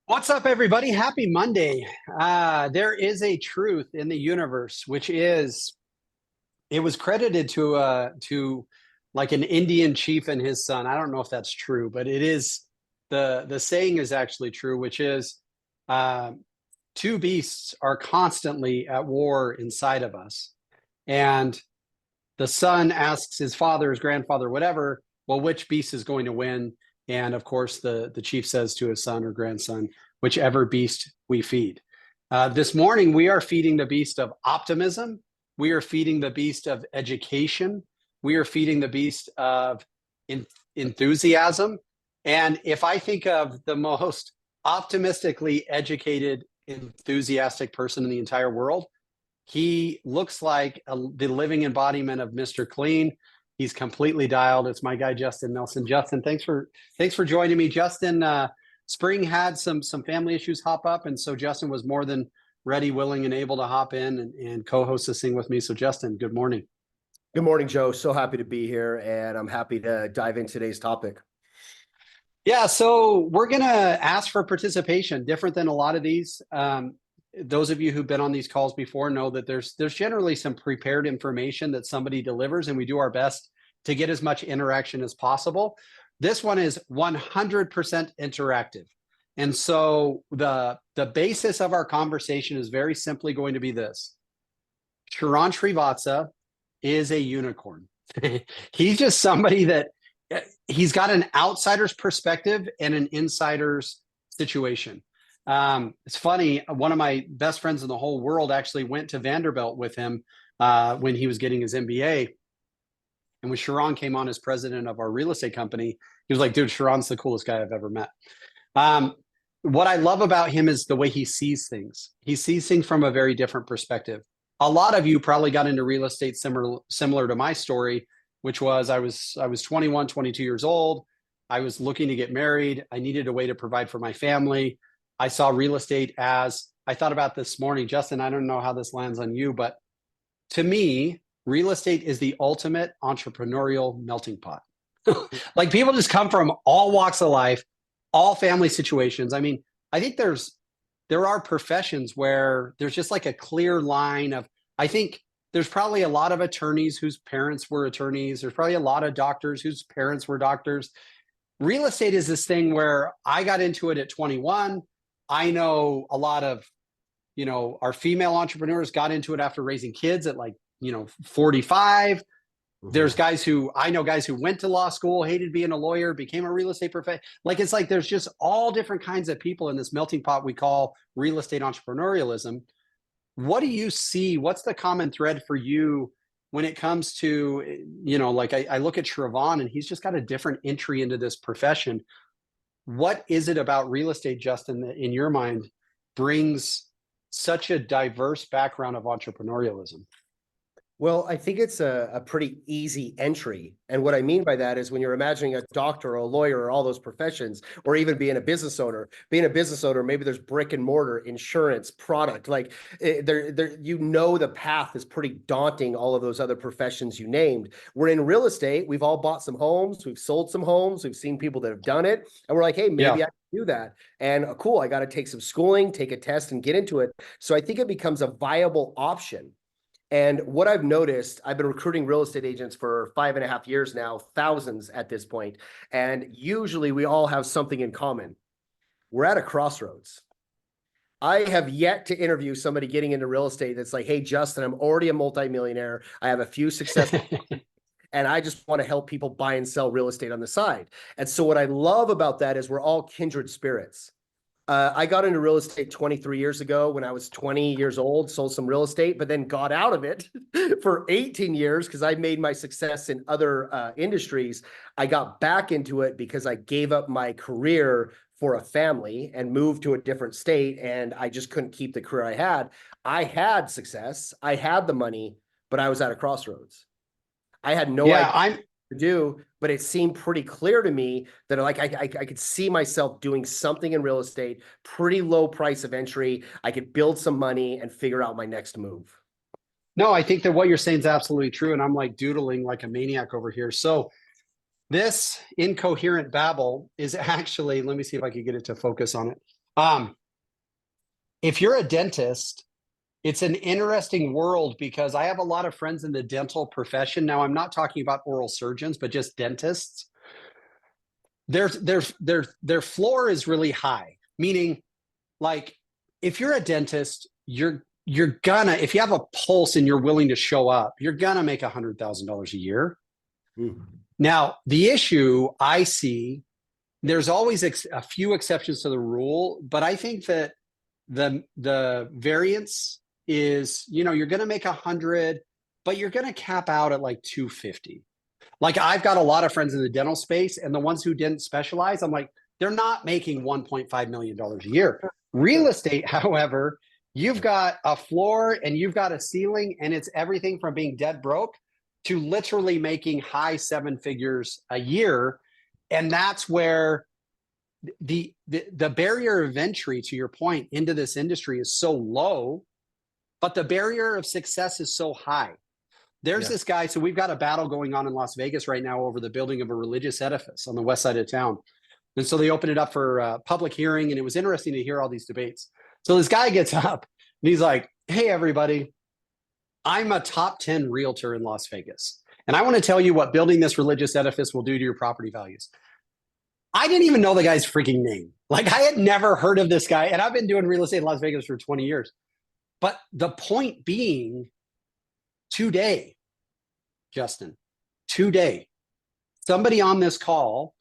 What's up, everybody? Happy Monday. There is a truth in the universe, which is it was credited to like an Indian chief and his son. I don't know if that's true, but it is the saying is actually true, which is uh, two beasts are constantly at war inside of us, and the son asks his father, his grandfather, whatever, well, which beast is going to win? And of course, the chief says to his son or grandson, whichever beast we feed. This morning, we are feeding the beast of optimism. We are feeding the beast of education. We are feeding the beast of enthusiasm. And if I think of the most optimistically educated, enthusiastic person in the entire world, he looks like the living embodiment of Mr. Clean. He's completely dialed. It's my guy, Justin Nelson. Justin, thanks for joining me. Justin, Spring had some family issues hop up, and so Justin was more than ready, willing, and able to hop in and co-host this thing with me. So Justin, good morning. Good morning, Joe. So happy to be here, and I'm happy to dive into today's topic. Yeah, so we're gonna ask for participation, different than a lot of these. Those of you who've been on these calls before know that there's generally some prepared information that somebody delivers, and we do our best to get as much interaction as possible. This one is 100% interactive. And so the basis of our conversation is very simply going to be this. Sharon Srivatsa is a unicorn. He's just somebody that he's got an outsider's perspective and an insider's situation. It's funny. One of my best friends in the whole world actually went to Vanderbilt with him when he was getting his MBA. And when Sharon came on as president of our real estate company, he was like, dude, Sharon's the coolest guy I've ever met. What I love about him is the way he sees things. He sees things from a very different perspective. A lot of you probably got into real estate similar to my story, which was I was 21, 22 years old. I was looking to get married. I needed a way to provide for my family. I saw real estate as, I thought about this morning, Justin, I don't know how this lands on you, but to me, real estate is the ultimate entrepreneurial melting pot. Like people just come from all walks of life, all family situations. I mean, I think there are professions where there's just like a clear line of, I think there's probably a lot of attorneys whose parents were attorneys. There's probably a lot of doctors whose parents were doctors. Real estate is this thing where I got into it at 21. I know a lot of, our female entrepreneurs got into it after raising kids at 45. There's guys who went to law school, hated being a lawyer, became a real estate professional. It's like there's just all different kinds of people in this melting pot we call real estate entrepreneurialism. What do you see? What's the common thread for you when it comes to, I look at Shravan and he's just got a different entry into this profession. What is it about real estate, Justin, that in your mind brings such a diverse background of entrepreneurialism? Well, I think it's a pretty easy entry. And what I mean by that is when you're imagining a doctor or a lawyer or all those professions, or even being a business owner, maybe there's brick and mortar, insurance, product, the path is pretty daunting, all of those other professions you named. We're in real estate. We've all bought some homes. We've sold some homes. We've seen people that have done it. And we're like, hey, maybe I can do that. And cool, I got to take some schooling, take a test and get into it. So I think it becomes a viable option. And what I've noticed, I've been recruiting real estate agents for 5.5 years now, thousands at this point. And usually we all have something in common. We're at a crossroads. I have yet to interview somebody getting into real estate that's like, hey, Justin, I'm already a multimillionaire. I have a few successful and I just want to help people buy and sell real estate on the side. And so what I love about that is we're all kindred spirits. I got into real estate 23 years ago when I was 20 years old, sold some real estate, but then got out of it for 18 years because I made my success in other industries. I got back into it because I gave up my career for a family and moved to a different state, and I just couldn't keep the career I had. I had success. I had the money, but I was at a crossroads. I had no idea to do, but it seemed pretty clear to me that I could see myself doing something in real estate, pretty low price of entry. I could build some money and figure out my next move. No, I think that what you're saying is absolutely true. And I'm like doodling like a maniac over here. So this incoherent babble is actually, let me see if I can get it to focus on it. Um, if you're a dentist, it's an interesting world because I have a lot of friends in the dental profession. Now, I'm not talking about oral surgeons, but just dentists. Their floor is really high, meaning like if you're a dentist, you're gonna, if you have a pulse and you're willing to show up, you're gonna make $100,000 a year. Mm. Now, the issue I see, there's always a few exceptions to the rule, but I think that the variance is, you're going to make 100, but you're going to cap out at like 250. Like I've got a lot of friends in the dental space, and the ones who didn't specialize, I'm like, they're not making $1.5 million a year. Real estate, however, you've got a floor and you've got a ceiling, and it's everything from being dead broke to literally making high seven figures a year. And that's where the barrier of entry, to your point, into this industry is so low, but the barrier of success is so high. There's this guy. So we've got a battle going on in Las Vegas right now over the building of a religious edifice on the west side of town. And so they opened it up for public hearing, and it was interesting to hear all these debates. So this guy gets up and he's like, hey, everybody, I'm a top 10 realtor in Las Vegas. And I want to tell you what building this religious edifice will do to your property values. I didn't even know the guy's freaking name. Like I had never heard of this guy. And I've been doing real estate in Las Vegas for 20 years. But the point being, today, Justin, today, somebody on this call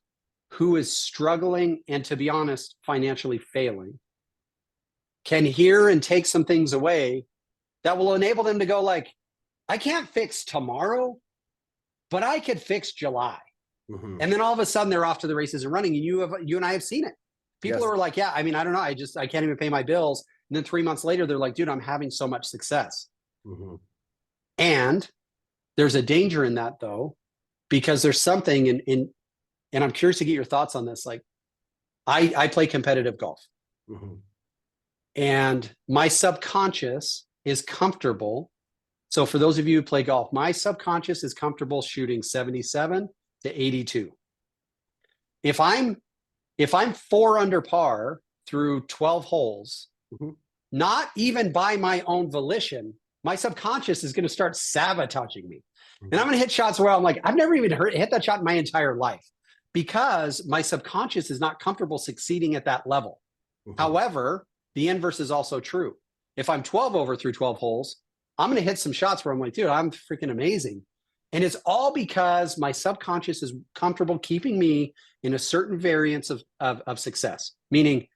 who is struggling and, to be honest, financially failing can hear and take some things away that will enable them to go like, I can't fix tomorrow, but I could fix July. Mm-hmm. And then all of a sudden they're off to the races and running. And you and I have seen it. People are like, yeah, I mean, I don't know. I can't even pay my bills. And then 3 months later, they're like, dude, I'm having so much success. Mm-hmm. And there's a danger in that though, because there's something and I'm curious to get your thoughts on this. Like I play competitive golf. Mm-hmm. And my subconscious is comfortable. So for those of you who play golf, my subconscious is comfortable shooting 77 to 82. If I'm 4 under par through 12 holes, mm-hmm. not even by my own volition, my subconscious is going to start sabotaging me. Mm-hmm. And I'm going to hit shots where I'm like, I've never even hit that shot in my entire life because my subconscious is not comfortable succeeding at that level. Mm-hmm. However, the inverse is also true. If I'm 12 over through 12 holes, I'm going to hit some shots where I'm like, dude, I'm freaking amazing. And it's all because my subconscious is comfortable keeping me in a certain variance of success, meaning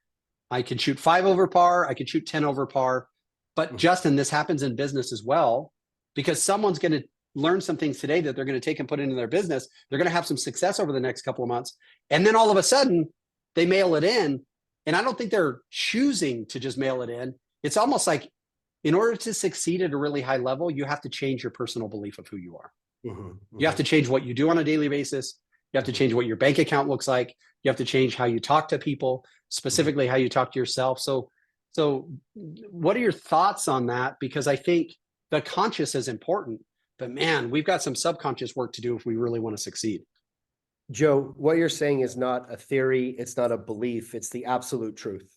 I can shoot 5 over par, I can shoot 10 over par. But Justin, this happens in business as well, because someone's going to learn some things today that they're going to take and put into their business. They're going to have some success over the next couple of months. And then all of a sudden they mail it in. And I don't think they're choosing to just mail it in. It's almost like in order to succeed at a really high level, you have to change your personal belief of who you are. Mm-hmm, mm-hmm. You have to change what you do on a daily basis. You have to change what your bank account looks like. You have to change how you talk to people, specifically how you talk to yourself. So what are your thoughts on that? Because I think the conscious is important, but man, we've got some subconscious work to do if we really want to succeed. Joe, what you're saying is not a theory. It's not a belief. It's the absolute truth.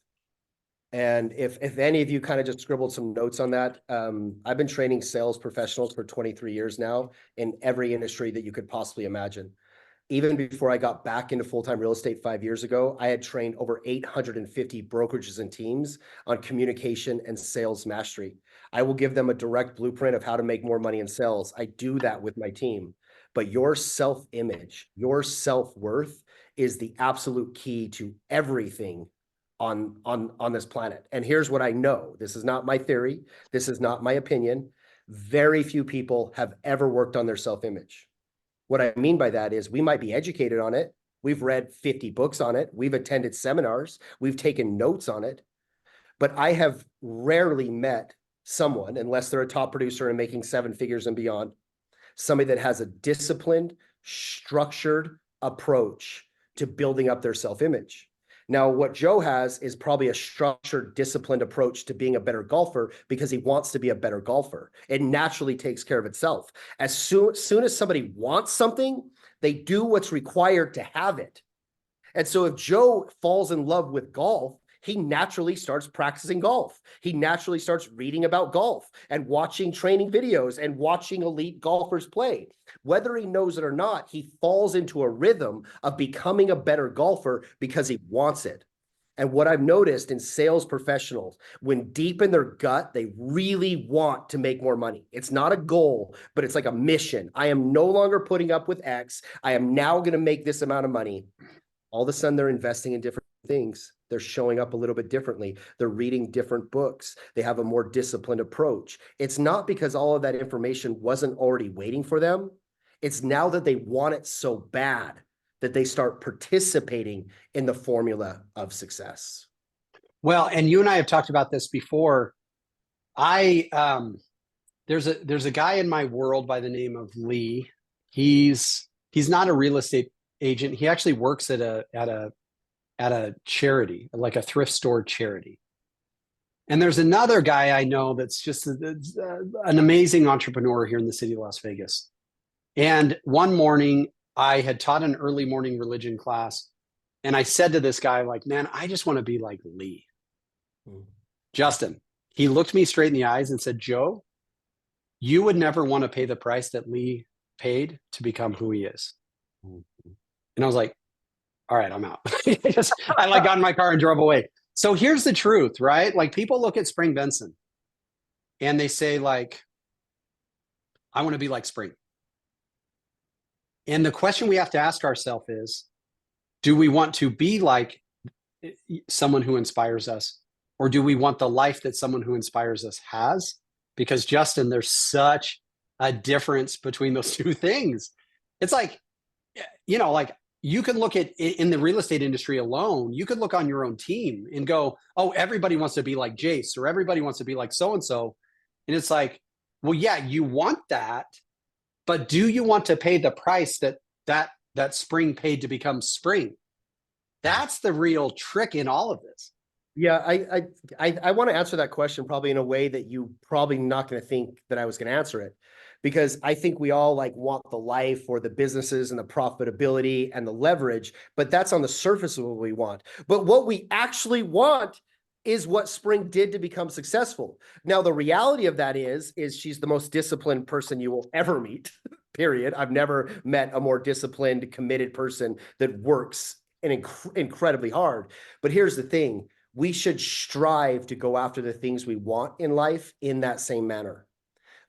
And if any of you kind of just scribbled some notes on that, I've been training sales professionals for 23 years now in every industry that you could possibly imagine. Even before I got back into full-time real estate 5 years ago, I had trained over 850 brokerages and teams on communication and sales mastery. I will give them a direct blueprint of how to make more money in sales. I do that with my team. But your self-image, your self-worth is the absolute key to everything on this planet. And here's what I know. This is not my theory. This is not my opinion. Very few people have ever worked on their self-image. What I mean by that is we might be educated on it. We've read 50 books on it. We've attended seminars. We've taken notes on it. But I have rarely met someone, unless they're a top producer and making 7 figures and beyond, somebody that has a disciplined, structured approach to building up their self-image. Now, what Joe has is probably a structured, disciplined approach to being a better golfer because he wants to be a better golfer. It naturally takes care of itself. As soon as somebody wants something, they do what's required to have it. And so if Joe falls in love with golf, he naturally starts practicing golf. He naturally starts reading about golf and watching training videos and watching elite golfers play. Whether he knows it or not, he falls into a rhythm of becoming a better golfer because he wants it. And what I've noticed in sales professionals, when deep in their gut, they really want to make more money. It's not a goal, but it's like a mission. I am no longer putting up with X. I am now going to make this amount of money. All of a sudden, they're investing in different things. They're showing up a little bit differently. They're reading different books. They have a more disciplined approach. It's not because all of that information wasn't already waiting for them. It's now that they want it so bad that they start participating in the formula of success. Well, and you and I have talked about this before. I there's a guy in my world by the name of Lee. He's not a real estate agent. He actually works at a charity, like a thrift store charity. And there's another guy I know that's just an amazing entrepreneur here in the city of Las Vegas. And one morning, I had taught an early morning religion class, and I said to this guy, like, man, I just want to be like Lee. Justin, he looked me straight in the eyes and said, Joe, you would never want to pay the price that Lee paid to become who he is. And I was like, all right, I'm out. I like got in my car and drove away. So here's the truth, right? Like people look at Spring Benson and they say like, I want to be like Spring. And the question we have to ask ourselves is, do we want to be like someone who inspires us? Or do we want the life that someone who inspires us has? Because Justin, there's such a difference between those two things. It's like, like you can look at in the real estate industry alone, you could look on your own team and go, oh, everybody wants to be like Jace or everybody wants to be like so-and-so. And it's like, well, yeah, you want that, but do you want to pay the price that Spring paid to become Spring? That's the real trick in all of this. Yeah, I want to answer that question probably in a way that you probably not going to think that I was going to answer it, because I think we all like want the life or the businesses and the profitability and the leverage, but that's on the surface of what we want. But what we actually want is what Spring did to become successful. Now, the reality of that is she's the most disciplined person you will ever meet, period. I've never met a more disciplined, committed person that works incredibly hard. But here's the thing. We should strive to go after the things we want in life in that same manner.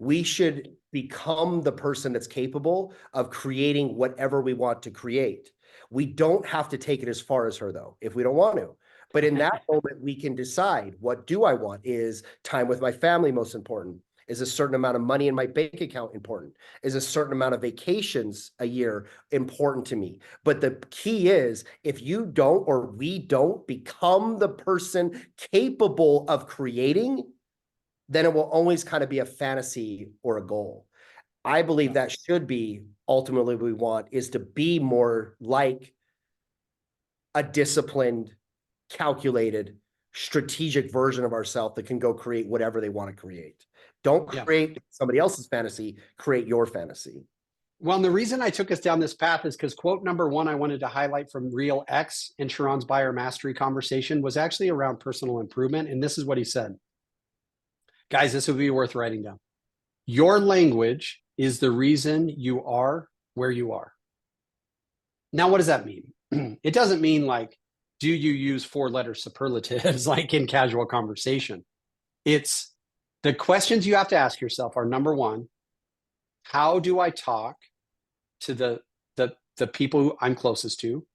We should become the person that's capable of creating whatever we want to create. We don't have to take it as far as her, though, if we don't want to. But in that moment, we can decide, what do I want? Is time with my family most important? Is a certain amount of money in my bank account important? Is a certain amount of vacations a year important to me? But the key is, if you don't, or we don't become the person capable of creating, then it will always kind of be a fantasy or a goal. I believe that should be ultimately what we want, is to be more like a disciplined, calculated, strategic version of ourselves that can go create whatever they want to create. Don't create somebody else's fantasy, create your fantasy. Well, and the reason I took us down this path is because quote number one I wanted to highlight from Real X in Sharon's buyer mastery conversation was actually around personal improvement. And this is what he said. Guys, this would be worth writing down. Your language is the reason you are where you are. Now, what does that mean? It doesn't mean like, do you use 4-letter superlatives like in casual conversation? It's the questions you have to ask yourself are, number one, how do I talk to the people I'm closest to?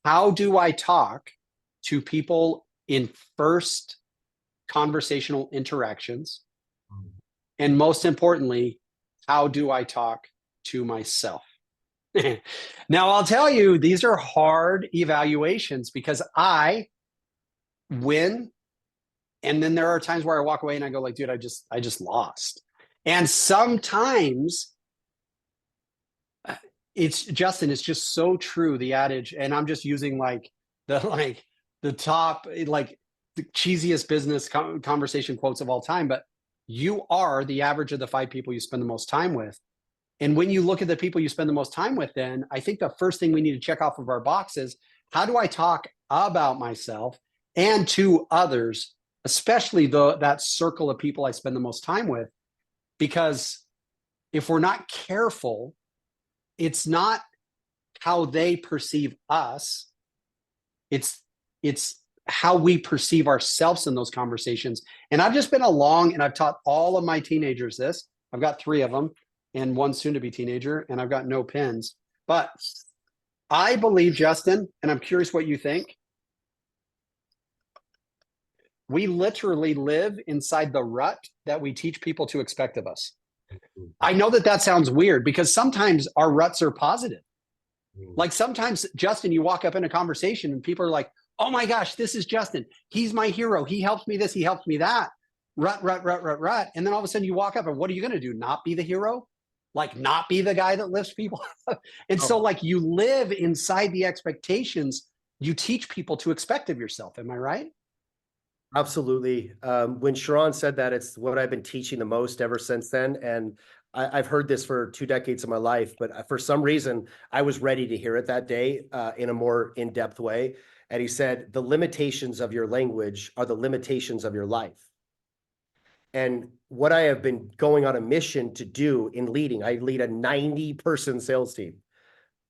How do I talk to people in first conversational interactions? And most importantly, how do I talk to myself? Now, I'll tell you, these are hard evaluations because I win. And then there are times where I walk away and I go like, dude, I just lost. And sometimes it's Justin, it's just so true. The adage, and I'm just using the top, like the cheesiest business conversation quotes of all time, but you are the average of the 5 people you spend the most time with. And when you look at the people you spend the most time with, then I think the first thing we need to check off of our box is, how do I talk about myself and to others, especially that circle of people I spend the most time with. Because if we're not careful, it's not how they perceive us. It's how we perceive ourselves in those conversations. And I've just been along, and I've taught all of my teenagers this. I've got 3 of them and one soon to be teenager, and I've got no pins. But I believe, Justin, and I'm curious what you think, we literally live inside the rut that we teach people to expect of us. I know that sounds weird because sometimes our ruts are positive. Like sometimes, Justin, you walk up in a conversation and people are like, oh my gosh, this is Justin. He's my hero. He helps me this. He helps me that. Rut, rut, rut, rut, rut. And then all of a sudden you walk up and what are you going to do? Not be the hero? Like not be the guy that lifts people up? And so like you live inside the expectations you teach people to expect of yourself. Am I right? Absolutely. When Sharon said that, it's what I've been teaching the most ever since then. And I've heard this for 2 decades of my life, but for some reason, I was ready to hear it that day in a more in-depth way. And he said, the limitations of your language are the limitations of your life. And what I have been going on a mission to do in leading, I lead a 90-person sales team.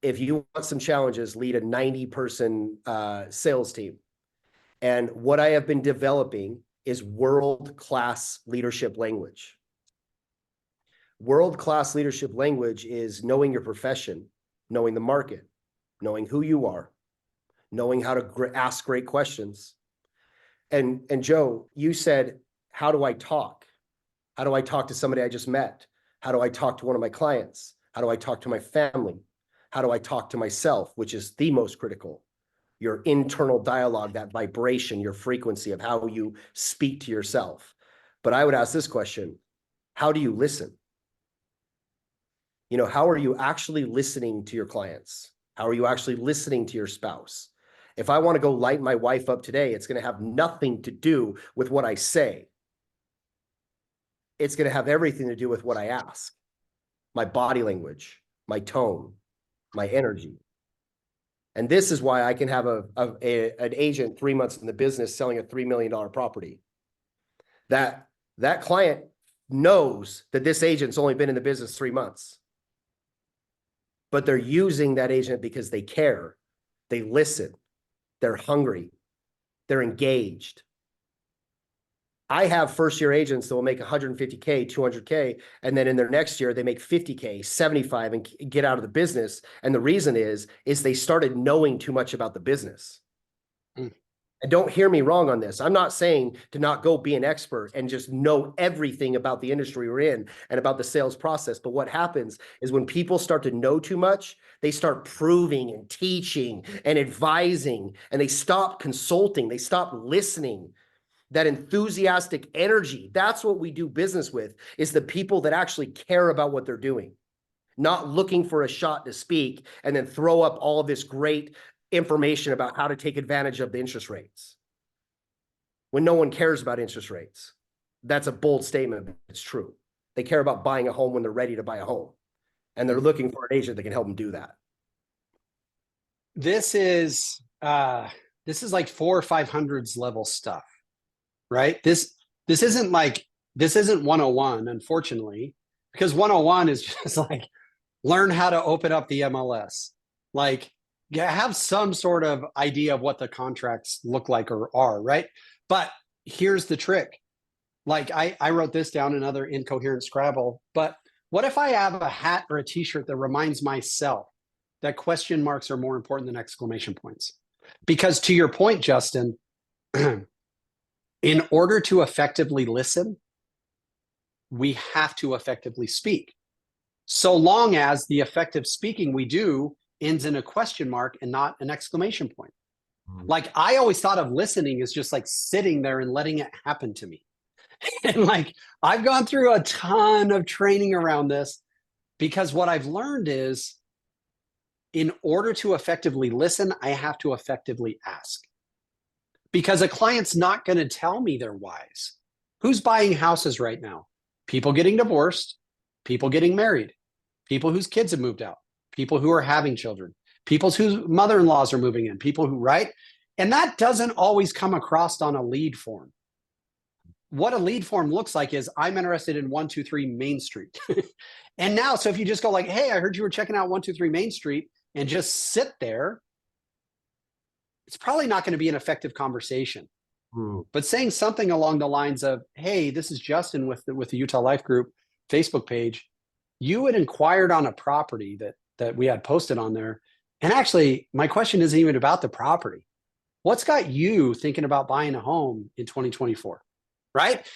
If you want some challenges, lead a 90-person sales team. And what I have been developing is world-class leadership language. World-class leadership language is knowing your profession, knowing the market, knowing who you are, knowing how to ask great questions. And Joe, you said, how do I talk? How do I talk to somebody I just met? How do I talk to one of my clients? How do I talk to my family? How do I talk to myself, which is the most critical? Your internal dialogue, that vibration, your frequency of how you speak to yourself. But I would ask this question, how do you listen? You know, how are you actually listening to your clients? How are you actually listening to your spouse? If I want to go light my wife up today, it's going to have nothing to do with what I say. It's going to have everything to do with what I ask, my body language, my tone, my energy. And this is why I can have an agent 3 months in the business selling a $3 million property. That client knows that this agent's only been in the business 3 months. But they're using that agent because they care. They listen. They're hungry. They're engaged. I have first-year agents that will make 150K, 200K, and then in their next year, they make 50K, 75, and get out of the business. And the reason is they started knowing too much about the business. And don't hear me wrong on this. I'm not saying to not go be an expert and just know everything about the industry we're in and about the sales process. But what happens is when people start to know too much, they start proving and teaching and advising, and they stop consulting. They stop listening. That enthusiastic energy, that's what we do business with, is the people that actually care about what they're doing, not looking for a shot to speak and then throw up all of this great information about how to take advantage of the interest rates when no one cares about interest rates. That's a bold statement, but it's true. They care about buying a home when they're ready to buy a home, and they're looking for an agent that can help them do that. This is like 400 or 500s level stuff. Right? This isn't 101, unfortunately, because 101 is just like learn how to open up the MLS. Like have some sort of idea of what the contracts look like or are, right? But here's the trick. Like I wrote this down, another incoherent Scrabble, but what if I have a hat or a t-shirt that reminds myself that question marks are more important than exclamation points? Because to your point, Justin, in order to effectively listen, we have to effectively speak. So long as the effective speaking we do ends in a question mark and not an exclamation point. Like I always thought of listening as just like sitting there and letting it happen to me. And like I've gone through a ton of training around this because what I've learned is in order to effectively listen, I have to effectively ask. Because a client's not going to tell me they're wise. Who's buying houses right now? People getting divorced, people getting married, people whose kids have moved out, people who are having children, people whose mother-in-laws are moving in, people who, right? And that doesn't always come across on a lead form. What a lead form looks like is I'm interested in 123 Main Street. And now, so if you just go like, hey, I heard you were checking out 123 Main Street and just sit there, it's probably not going to be an effective conversation. But saying something along the lines of, hey, this is Justin with the Utah Life Group Facebook page. You had inquired on a property that we had posted on there. And actually, my question isn't even about the property. What's got you thinking about buying a home in 2024? Right?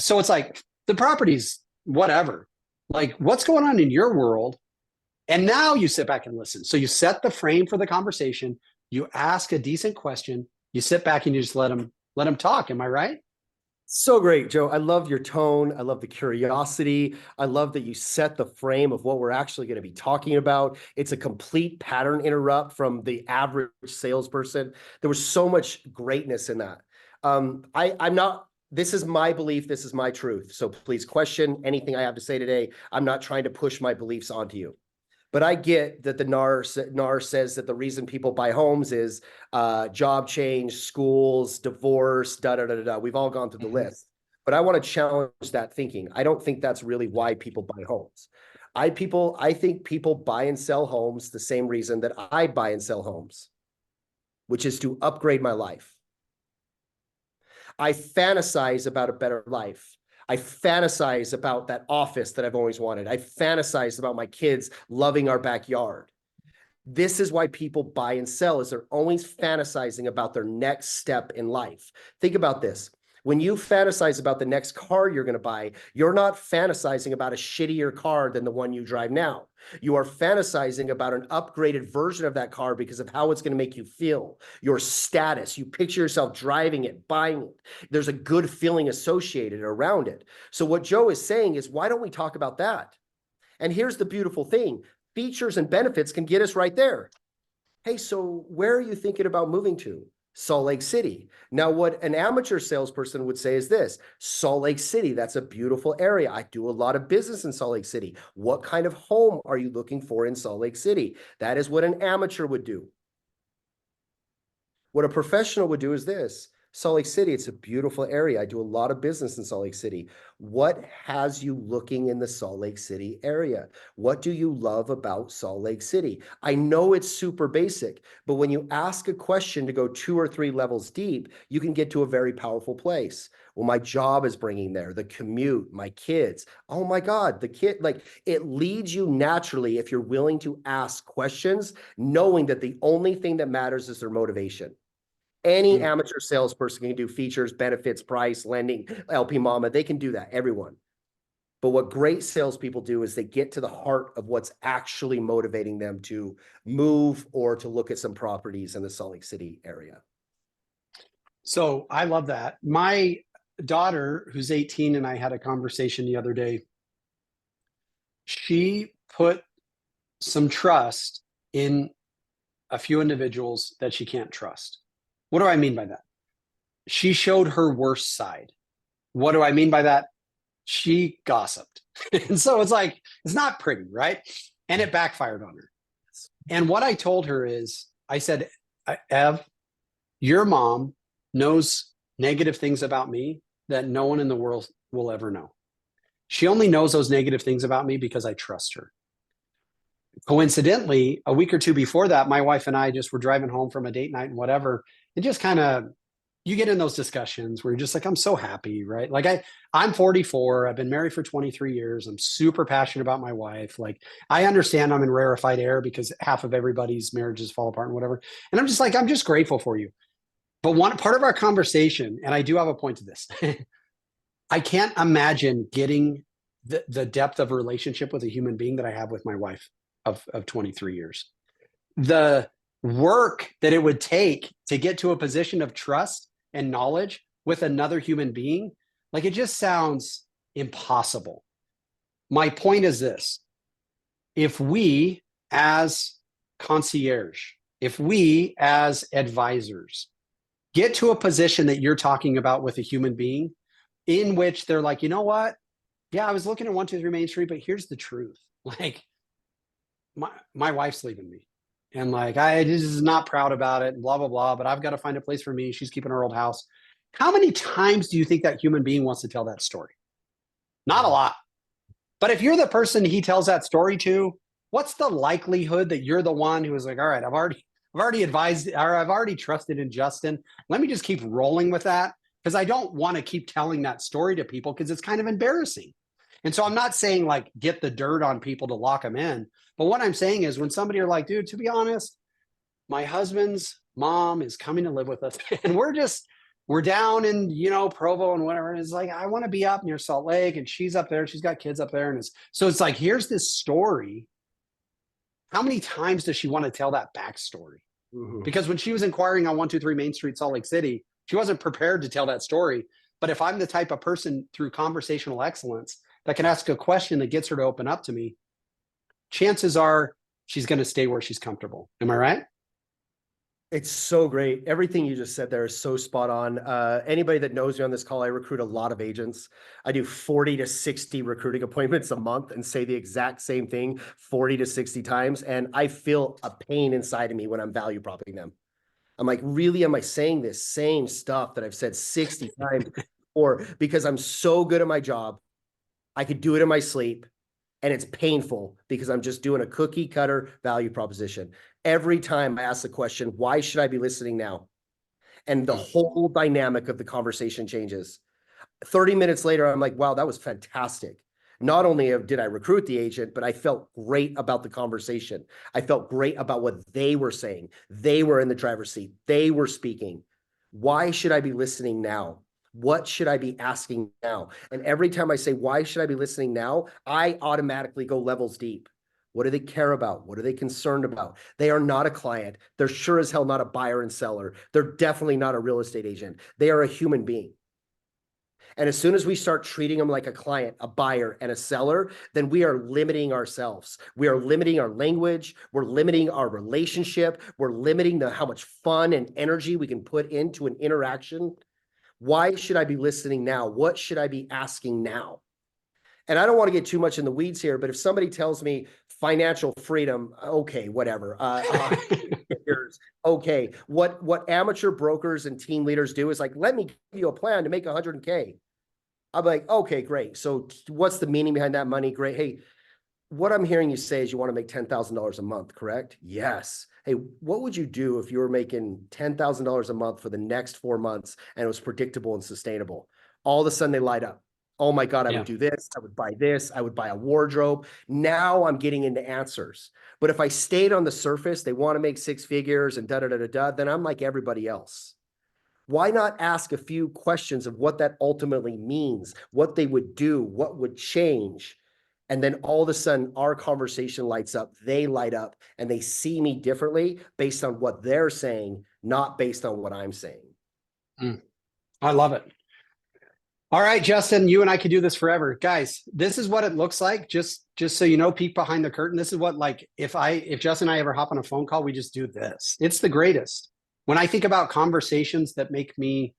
So it's like the property's whatever. Like, what's going on in your world? And now you sit back and listen. So you set the frame for the conversation. You ask a decent question. You sit back and you just let them talk. Am I right? So great, Joe. I love your tone. I love the curiosity. I love that you set the frame of what we're actually going to be talking about. It's a complete pattern interrupt from the average salesperson. There was so much greatness in that. I'm not, this is my belief. This is my truth. So please question anything I have to say today. I'm not trying to push my beliefs onto you. But I get that the NAR says that the reason people buy homes is job change, schools, divorce, da da da da da. We've all gone through the list. But I want to challenge that thinking. I don't think that's really why people buy homes. I think people buy and sell homes the same reason that I buy and sell homes, which is to upgrade my life. I fantasize about a better life. I fantasize about that office that I've always wanted. I fantasize about my kids loving our backyard. This is why people buy and sell, is they're always fantasizing about their next step in life. Think about this. When you fantasize about the next car you're going to buy, you're not fantasizing about a shittier car than the one you drive now. You are fantasizing about an upgraded version of that car because of how it's going to make you feel, your status. You picture yourself driving it, buying it. There's a good feeling associated around it. So what Joe is saying is, why don't we talk about that? And here's the beautiful thing. Features and benefits can get us right there. Hey, so where are you thinking about moving to? Salt Lake City. Now, what an amateur salesperson would say is this: Salt Lake City, that's a beautiful area. I do a lot of business in Salt Lake City. What kind of home are you looking for in Salt Lake City? That is what an amateur would do. What a professional would do is this: Salt Lake City, it's a beautiful area. I do a lot of business in Salt Lake City. What has you looking in the Salt Lake City area? What do you love about Salt Lake City? I know it's super basic, but when you ask a question to go 2 or 3 levels deep, you can get to a very powerful place. Well, my job is bringing there, the commute, my kids. Oh my God, the kid, like, it leads you naturally if you're willing to ask questions, knowing that the only thing that matters is their motivation. Any amateur salesperson can do features, benefits, price, lending, LP Mama. They can do that, everyone. But what great salespeople do is they get to the heart of what's actually motivating them to move or to look at some properties in the Salt Lake City area. So I love that. My daughter, who's 18, and I had a conversation the other day. She put some trust in a few individuals that she can't trust. What do I mean by that? She showed her worst side. What do I mean by that? She gossiped. And so it's like, it's not pretty, right? And it backfired on her. And what I told her is, I said, Ev, your mom knows negative things about me that no one in the world will ever know. She only knows those negative things about me because I trust her. Coincidentally, a week or two before that, my wife and I just were driving home from a date night and whatever, and just kind of, you get in those discussions where you're just like, I'm so happy, right? Like I'm 44. I've been married for 23 years. I'm super passionate about my wife. Like, I understand I'm in rarefied air because half of everybody's marriages fall apart and whatever. And I'm just like, I'm just grateful for you. But one part of our conversation, and I do have a point to this, I can't imagine getting the depth of a relationship with a human being that I have with my wife of 23 years. The work that it would take to get to a position of trust and knowledge with another human being, like, it just sounds impossible. My point is this: if we as concierge, if we as advisors get to a position that you're talking about with a human being, in which they're like, you know what? Yeah, I was looking at 123 Main Street, but here's the truth. Like, my wife's leaving me. and like, I just is not proud about it, and blah, blah, blah, but I've got to find a place for me. She's keeping her old house. How many times do you think that human being wants to tell that story? Not a Yeah. lot. But if you're the person he tells that story to, what's the likelihood that you're the one who is like, all right, I've already advised, or I've already trusted in Justin. Let me just keep rolling with that, because I don't want to keep telling that story to people because it's kind of embarrassing. And so I'm not saying like get the dirt on people to lock them in. But what I'm saying is when somebody are like, dude, to be honest, my husband's mom is coming to live with us and we're down in, Provo and whatever. And it's like, I want to be up near Salt Lake, and she's up there. She's got kids up there. So it's like, here's this story. How many times does she want to tell that backstory? Mhm. Because when she was inquiring on 123 Main Street, Salt Lake City, she wasn't prepared to tell that story. But if I'm the type of person through conversational excellence that can ask a question that gets her to open up to me, chances are she's going to stay where she's comfortable. Am I right? It's so great. Everything you just said there is so spot on. Anybody that knows me on this call, I recruit a lot of agents. I do 40 to 60 recruiting appointments a month and say the exact same thing 40 to 60 times. And I feel a pain inside of me when I'm value propping them. I'm like, really, am I saying this same stuff that I've said 60 times before? Because I'm so good at my job. I could do it in my sleep. And it's painful because I'm just doing a cookie cutter value proposition. Every time I ask the question, why should I be listening now? And the whole dynamic of the conversation changes. 30 minutes later, I'm like, wow, that was fantastic. Not only did I recruit the agent, but I felt great about the conversation. I felt great about what they were saying. They were in the driver's seat. They were speaking. Why should I be listening now? What should I be asking now? And every time I say, why should I be listening now? I automatically go levels deep. What do they care about? What are they concerned about? They are not a client. They're sure as hell not a buyer and seller. They're definitely not a real estate agent. They are a human being. And as soon as we start treating them like a client, a buyer, and a seller, then we are limiting ourselves. We are limiting our language. We're limiting our relationship. We're limiting how much fun and energy we can put into an interaction. Why should I be listening now? What should I be asking now? And I don't want to get too much in the weeds here, but if somebody tells me financial freedom, okay, whatever. Okay. What amateur brokers and team leaders do is like, let me give you a plan to make 100K. I'm like, okay, great. So what's the meaning behind that money? Great. Hey, what I'm hearing you say is you want to make $10,000 a month, correct? Yes. Hey, what would you do if you were making $10,000 a month for the next 4 months and it was predictable and sustainable? All of a sudden they light up. Oh my God, I would do this. I would buy this. I would buy a wardrobe. Now I'm getting into answers. But if I stayed on the surface, they want to make six figures and then I'm like everybody else. Why not ask a few questions of what that ultimately means, what they would do, what would change? And then all of a sudden, our conversation lights up, they light up, and they see me differently based on what they're saying, not based on what I'm saying. I love it. All right, Justin, you and I could do this forever. Guys, this is what it looks like. Just so you know, peek behind the curtain. This is what, like, if Justin and I ever hop on a phone call, we just do this. It's the greatest. When I think about conversations that make me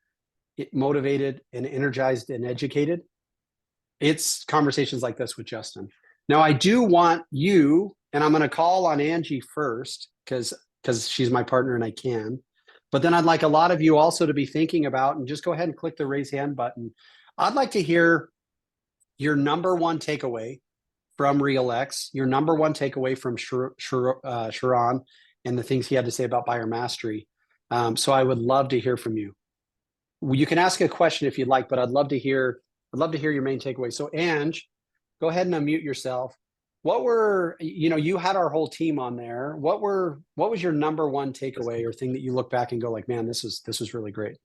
motivated and energized and educated, it's conversations like this with Justin. Now, I do want you, and I'm going to call on Angie first because she's my partner and I can. But then I'd like a lot of you also to be thinking about, and just go ahead and click the raise hand button. I'd like to hear your number one takeaway from RealX, your number one takeaway from Sharon and the things he had to say about buyer mastery. So I would love to hear from you. You can ask a question if you'd like, but I'd love to hear your main takeaway. So Ange, go ahead and unmute yourself. You had our whole team on there. What was your number one takeaway or thing that you look back and go like, man, this was really great?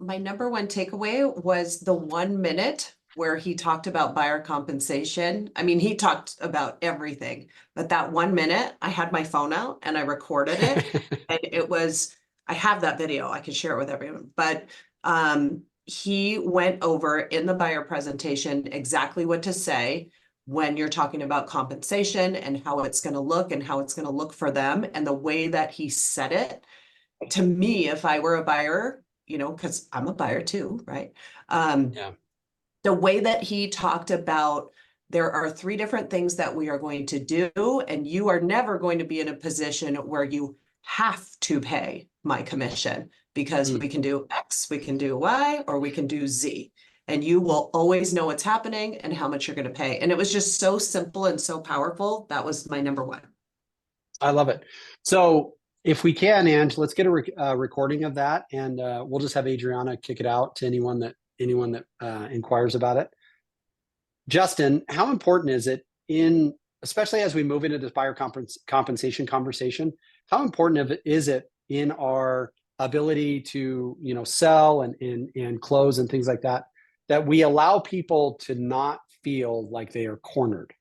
My number one takeaway was the 1 minute where he talked about buyer compensation. I mean, he talked about everything, but that 1 minute, I had my phone out and I recorded it. And I have that video. I can share it with everyone, but he went over in the buyer presentation exactly what to say when you're talking about compensation and how it's going to look and how it's going to look for them. And the way that he said it, to me, if I were a buyer, because I'm a buyer too, right? Yeah. The way that he talked about there are 3 different things that we are going to do, and you are never going to be in a position where you have to pay my commission, because we can do X, we can do Y, or we can do Z. And you will always know what's happening and how much you're going to pay. And it was just so simple and so powerful. That was my number 1. I love it. So if we can, Ange, let's get a recording of that, and we'll just have Adriana kick it out to anyone that inquires about it. Justin, how important is it especially as we move into this buyer compensation conversation, how important is it in our ability to, sell and close and things like that, that we allow people to not feel like they are cornered?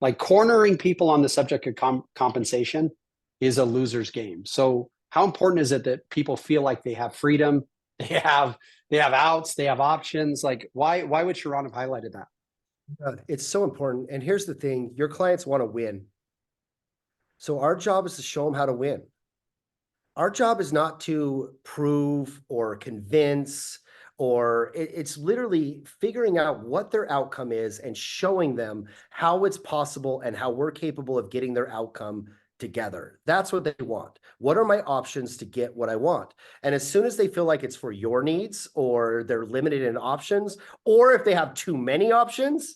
Like, cornering people on the subject of compensation is a loser's game. So how important is it that people feel like they have freedom, they have outs, they have options? Like, why would Sharon have highlighted that? It's so important. And here's the thing, your clients want to win. So our job is to show them how to win. Our job is not to prove or convince, or it's literally figuring out what their outcome is and showing them how it's possible and how we're capable of getting their outcome together. That's what they want. What are my options to get what I want? And as soon as they feel like it's for your needs, or they're limited in options, or if they have too many options,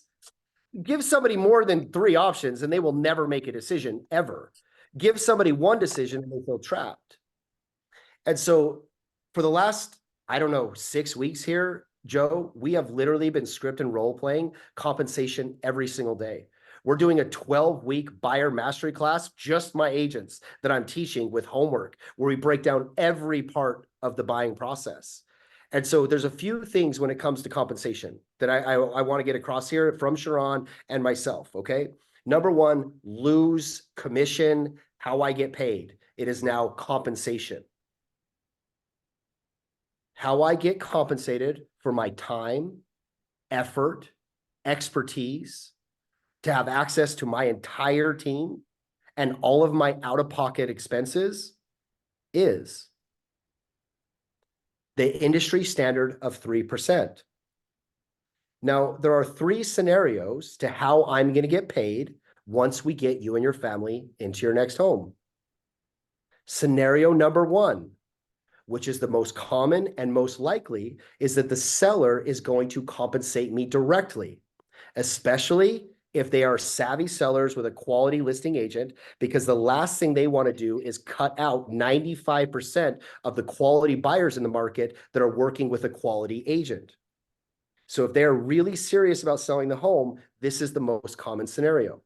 give somebody more than 3 options and they will never make a decision ever. Give somebody one decision and they feel trapped. And so for the last, 6 weeks here, Joe, we have literally been script and role playing compensation every single day. We're doing a 12-week buyer mastery class, just my agents that I'm teaching with homework, where we break down every part of the buying process. And so there's a few things when it comes to compensation that I want to get across here from Sharon and myself, okay? Number 1, lose commission, how I get paid. It is now compensation. How I get compensated for my time, effort, expertise, to have access to my entire team and all of my out-of-pocket expenses is the industry standard of 3%. Now, there are 3 scenarios to how I'm going to get paid once we get you and your family into your next home. Scenario number 1, which is the most common and most likely, is that the seller is going to compensate me directly, especially if they are savvy sellers with a quality listing agent, because the last thing they want to do is cut out 95% of the quality buyers in the market that are working with a quality agent. So if they are really serious about selling the home, this is the most common scenario.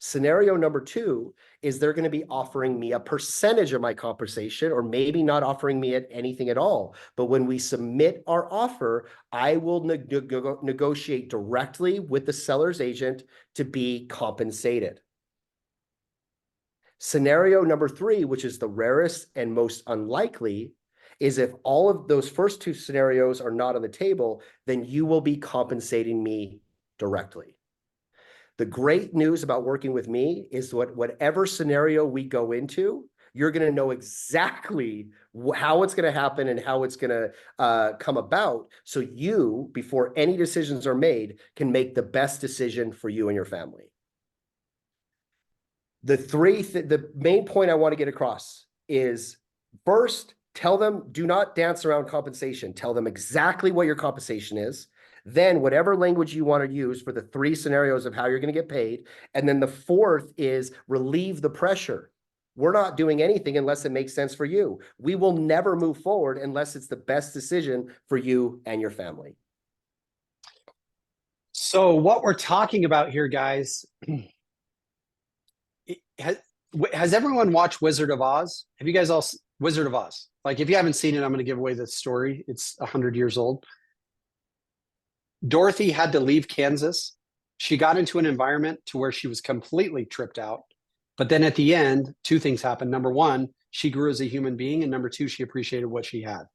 Scenario number 2 is they're going to be offering me a percentage of my compensation, or maybe not offering me anything at all. But when we submit our offer, I will negotiate directly with the seller's agent to be compensated. Scenario number 3, which is the rarest and most unlikely, is if all of those first 2 scenarios are not on the table, then you will be compensating me directly. The great news about working with me is whatever scenario we go into, you're going to know exactly how it's going to happen and how it's going to come about. So you, before any decisions are made, can make the best decision for you and your family. The main point I want to get across is, first, tell them, do not dance around compensation. Tell them exactly what your compensation is. Then whatever language you want to use for the 3 scenarios of how you're going to get paid. And then the 4th is relieve the pressure. We're not doing anything unless it makes sense for you. We will never move forward unless it's the best decision for you and your family. So what we're talking about here, guys, has everyone watched Wizard of Oz? Have you guys all Wizard of Oz? Like, if you haven't seen it, I'm going to give away the story. It's 100 years old. Dorothy had to leave Kansas. She got into an environment to where she was completely tripped out. But then at the end, 2 things happened. Number 1, she grew as a human being. And number 2, she appreciated what she had.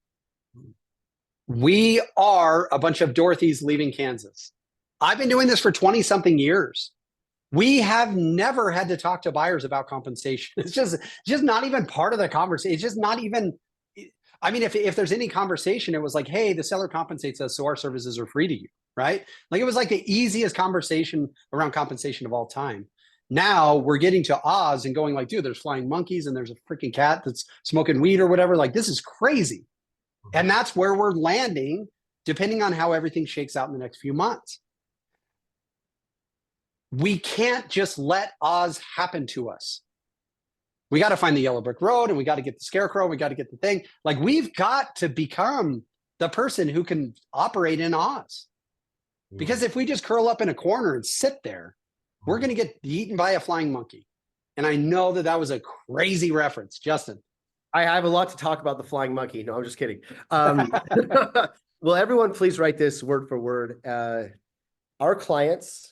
We are a bunch of Dorothys leaving Kansas. I've been doing this for 20-something years. We have never had to talk to buyers about compensation. It's just not even part of the conversation. It's just not even, I mean, if there's any conversation, it was like, hey, the seller compensates us, so our services are free to you. right? Like it was like the easiest conversation around compensation of all time. Now we're getting to Oz and going like, dude, there's flying monkeys and there's a freaking cat that's smoking weed or whatever. Like this is crazy. And that's where we're landing, depending on how everything shakes out in the next few months. We can't just let Oz happen to us. We got to find the yellow brick road and we got to get the scarecrow. We got to get the thing. Like we've got to become the person who can operate in Oz. Because if we just curl up in a corner and sit there, we're going to get eaten by a flying monkey. And I know that that was a crazy reference. Justin. I have a lot to talk about the flying monkey. No, I'm just kidding. Will everyone please write this word for word? Our clients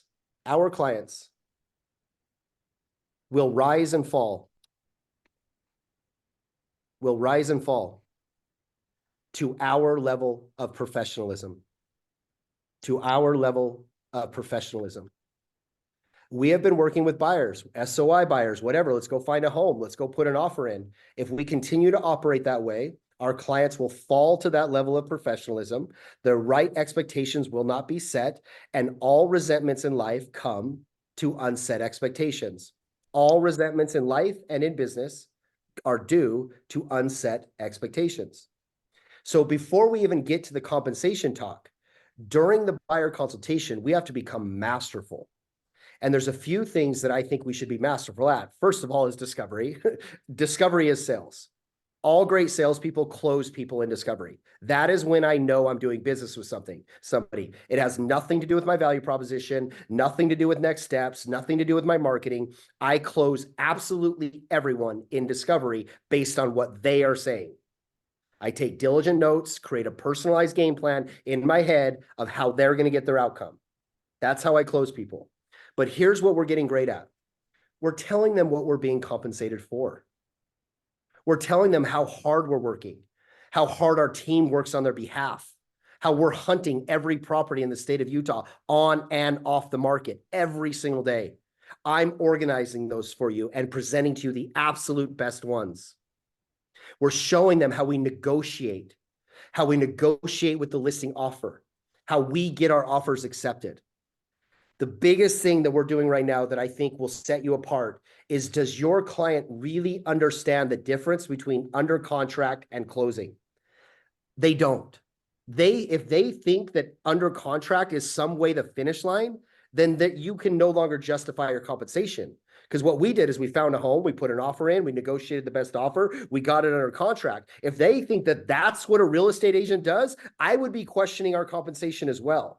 will rise and fall. Will rise and fall to our level of professionalism. To our level of professionalism. We have been working with buyers, SOI buyers, whatever. Let's go find a home. Let's go put an offer in. If we continue to operate that way, our clients will fall to that level of professionalism. The right expectations will not be set, and all resentments in life come to unset expectations. All resentments in life and in business are due to unset expectations. So before we even get to the compensation talk, during the buyer consultation, we have to become masterful. And there's a few things that I think we should be masterful at. First of all is discovery. Discovery is sales. All great salespeople close people in discovery. That is when I know I'm doing business with somebody. It has nothing to do with my value proposition, nothing to do with next steps, nothing to do with my marketing. I close absolutely everyone in discovery based on what they are saying. I take diligent notes, create a personalized game plan in my head of how they're going to get their outcome. That's how I close people. But here's what we're getting great at. We're telling them what we're being compensated for. We're telling them how hard we're working, how hard our team works on their behalf, how we're hunting every property in the state of Utah on and off the market every single day. I'm organizing those for you and presenting to you the absolute best ones. We're showing them how we negotiate with the listing offer, how we get our offers accepted. The biggest thing that we're doing right now that I think will set you apart is, does your client really understand the difference between under contract and closing? They don't. If they think that under contract is some way the finish line, then that you can no longer justify your compensation. Because what we did is we found a home, we put an offer in, we negotiated the best offer, we got it under contract. If they think that that's what a real estate agent does, I would be questioning our compensation as well.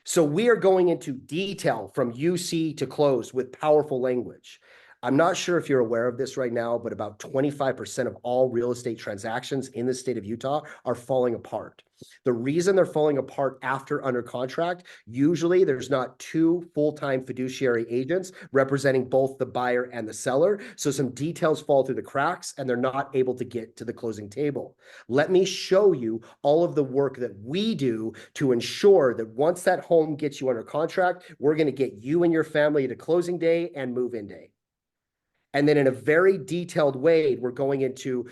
So we are going into detail from UC to close with powerful language. I'm not sure if you're aware of this right now, but about 25% of all real estate transactions in the state of Utah are falling apart. The reason they're falling apart after under contract, usually there's not two full-time fiduciary agents representing both the buyer and the seller. So some details fall through the cracks and they're not able to get to the closing table. Let me show you all of the work that we do to ensure that once that home gets you under contract, we're going to get you and your family to closing day and move-in day. And then in a very detailed way, we're going into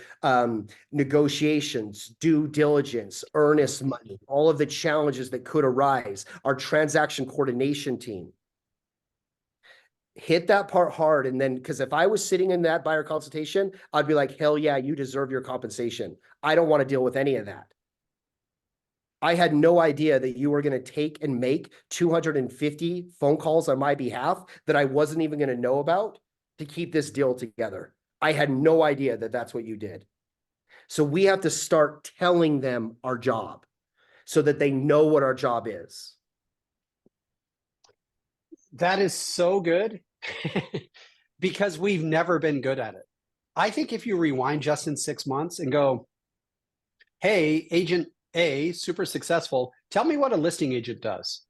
negotiations, due diligence, earnest money, all of the challenges that could arise, our transaction coordination team. Hit that part hard. And then, because if I was sitting in that buyer consultation, I'd be like, hell yeah, you deserve your compensation. I don't want to deal with any of that. I had no idea that you were going to take and make 250 phone calls on my behalf that I wasn't even going to know about to keep this deal together. I had no idea that that's what you did. So we have to start telling them our job so that they know what our job is. That is so good because we've never been good at it. I think if you rewind just in 6 months and go, hey, agent A, super successful, tell me what a listing agent does.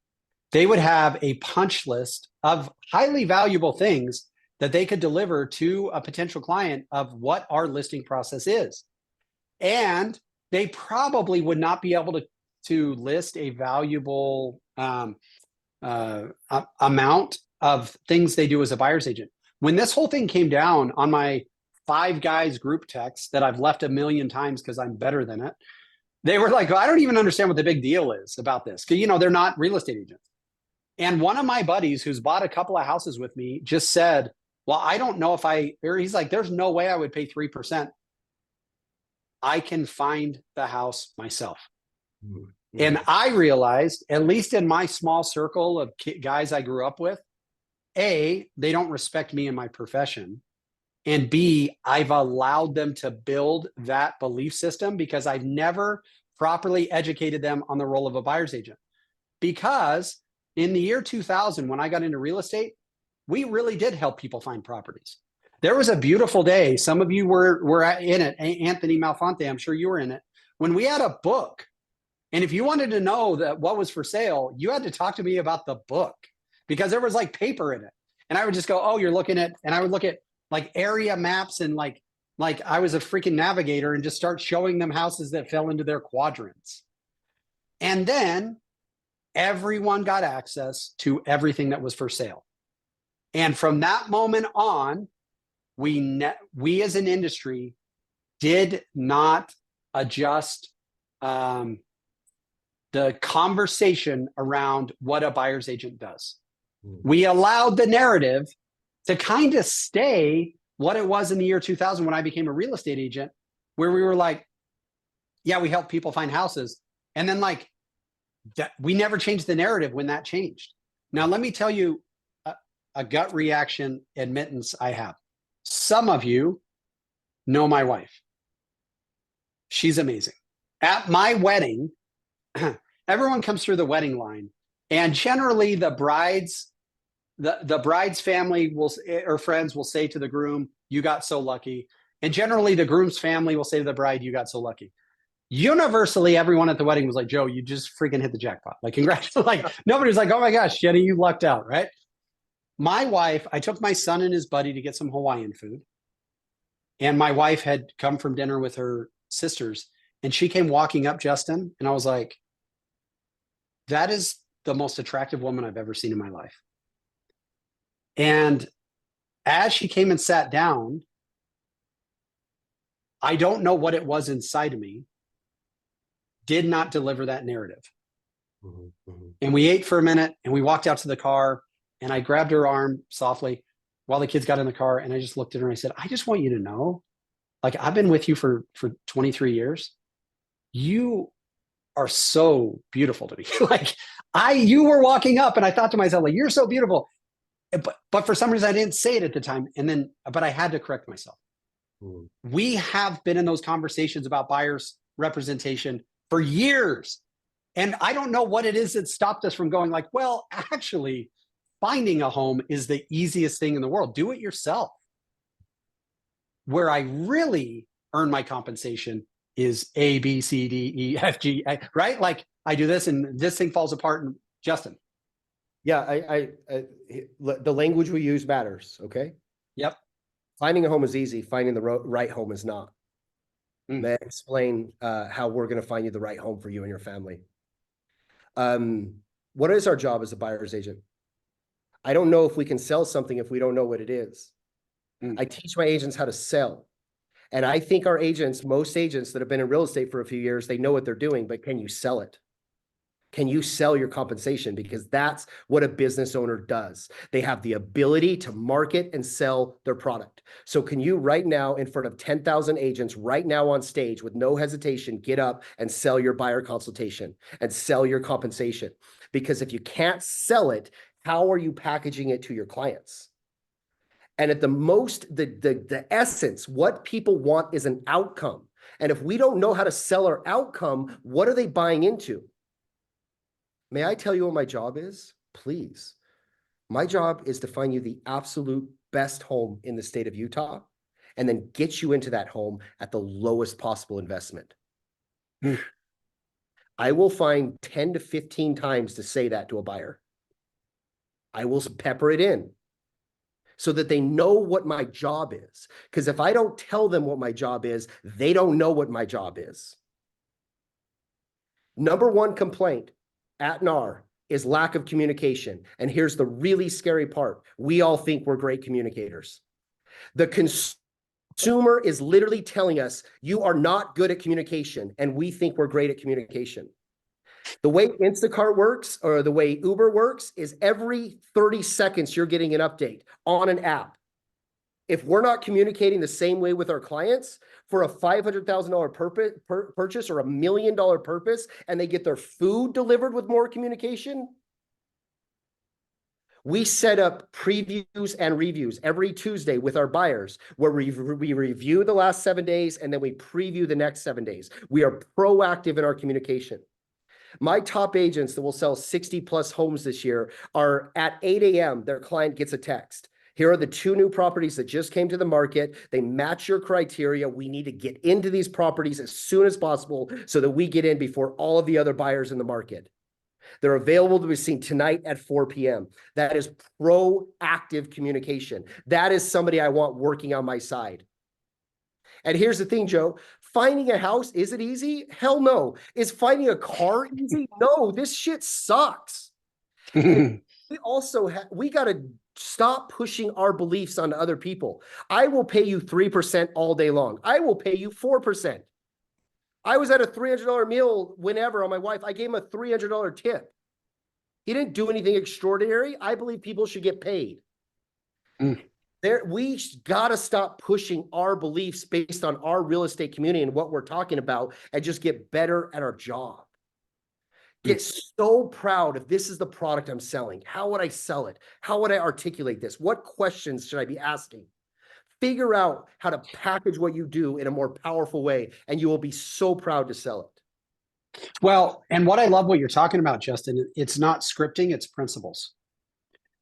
They would have a punch list of highly valuable things that they could deliver to a potential client of what our listing process is. And they probably would not be able to list a valuable amount of things they do as a buyer's agent. When this whole thing came down on my 5 guys group text that I've left 1 million times because I'm better than it, They were like, I don't even understand what the big deal is about this. Because, they're not real estate agents. And one of my buddies who's bought a couple of houses with me just said, well, I don't know he's like, there's no way I would pay 3%. I can find the house myself. Mm-hmm. And I realized, at least in my small circle of guys I grew up with, A, they don't respect me in my profession. And B, I've allowed them to build that belief system because I've never properly educated them on the role of a buyer's agent. Because in the year 2000, when I got into real estate, we really did help people find properties. There was a beautiful day. Some of you were in it. Anthony Malfonte, I'm sure you were in it. When we had a book, and if you wanted to know that what was for sale, you had to talk to me about the book because there was like paper in it. And I would just go, oh, you're looking at, and I would look at like area maps and like I was a freaking navigator and just start showing them houses that fell into their quadrants. And then everyone got access to everything that was for sale. And from that moment on, we as an industry did not adjust the conversation around what a buyer's agent does. We allowed the narrative to kind of stay what it was in the year 2000 when I became a real estate agent, where we were like, yeah, we help people find houses. And then we never changed the narrative when that changed. Now, let me tell you a gut reaction admittance I have. Some of you know my wife. She's amazing. At my wedding, everyone comes through the wedding line, and generally the bride's family or friends will say to the groom, "You got so lucky." And generally the groom's family will say to the bride, "You got so lucky." Universally, everyone at the wedding was like, "Joe, you just freaking hit the jackpot." Like, congrats. Like, nobody was like, "Oh my gosh, Jenny, you lucked out," right? My wife, I took my son and his buddy to get some Hawaiian food. And my wife had come from dinner with her sisters, and she came walking up, Justin, and I was like, that is the most attractive woman I've ever seen in my life. And as she came and sat down, I don't know what it was inside of me, did not deliver that narrative. Mm-hmm. And we ate for a minute, and we walked out to the car, and I grabbed her arm softly while the kids got in the car, and I just looked at her and I said, I just want you to know, like, I've been with you for 23 years. You are so beautiful to me. Like, you were walking up, and I thought to myself, like, you're so beautiful. But for some reason I didn't say it at the time. But I had to correct myself. We have been in those conversations about buyers representation for years. And I don't know what it is that stopped us from going like, well, actually, finding a home is the easiest thing in the world. Do it yourself. Where I really earn my compensation is A, B, C, D, E, F, G, right? Like, I do this and this thing falls apart. And Justin. Yeah, the language we use matters. Okay. Yep. Finding a home is easy. Finding the right home is not. May I explain how we're going to find you the right home for you and your family? What is our job as a buyer's agent? I don't know if we can sell something if we don't know what it is. I teach my agents how to sell. And I think our agents, most agents that have been in real estate for a few years, they know what they're doing, but can you sell it? Can you sell your compensation? Because that's what a business owner does. They have the ability to market and sell their product. So can you right now, in front of 10,000 agents right now on stage with no hesitation, get up and sell your buyer consultation and sell your compensation? Because if you can't sell it, how are you packaging it to your clients? And at the most, the essence, what people want is an outcome. And if we don't know how to sell our outcome, what are they buying into? May I tell you what my job is? Please. My job is to find you the absolute best home in the state of Utah and then get you into that home at the lowest possible investment. I will find 10 to 15 times to say that to a buyer. I will pepper it in so that they know what my job is. Because if I don't tell them what my job is, they don't know what my job is. Number one complaint at NAR is lack of communication. And here's the really scary part. We all think we're great communicators. The consumer is literally telling us you are not good at communication, and we think we're great at communication. The way Instacart works or the way Uber works is every 30 seconds you're getting an update on an app. If we're not communicating the same way with our clients for a $500,000 purchase or $1 million purpose, and they get their food delivered with more communication, we set up previews and reviews every Tuesday with our buyers where we review the last 7 days and then we preview the next 7 days. We are proactive in our communication. My top agents that will sell 60 plus homes this year are at 8 a.m. Their client gets a text. Here are the 2 new properties that just came to the market. They match your criteria. We need to get into these properties as soon as possible so that we get in before all of the other buyers in the market. They're available to be seen tonight at 4 p.m. That is proactive communication. That is somebody I want working on my side. And here's the thing, Joe. Finding a house, is it easy? Hell no. Is finding a car easy? No, this shit sucks. We also we got to stop pushing our beliefs on other people. I will pay you 3% all day long. I will pay you 4%. I was at a $300 meal whenever on my wife. I gave him a $300 tip. He didn't do anything extraordinary. I believe people should get paid. We got to stop pushing our beliefs based on our real estate community and what we're talking about and just get better at our job. Get so proud if this is the product I'm selling. How would I sell it? How would I articulate this? What questions should I be asking? Figure out how to package what you do in a more powerful way, and you will be so proud to sell it. Well, and what I love what you're talking about, Justin, it's not scripting, it's principles.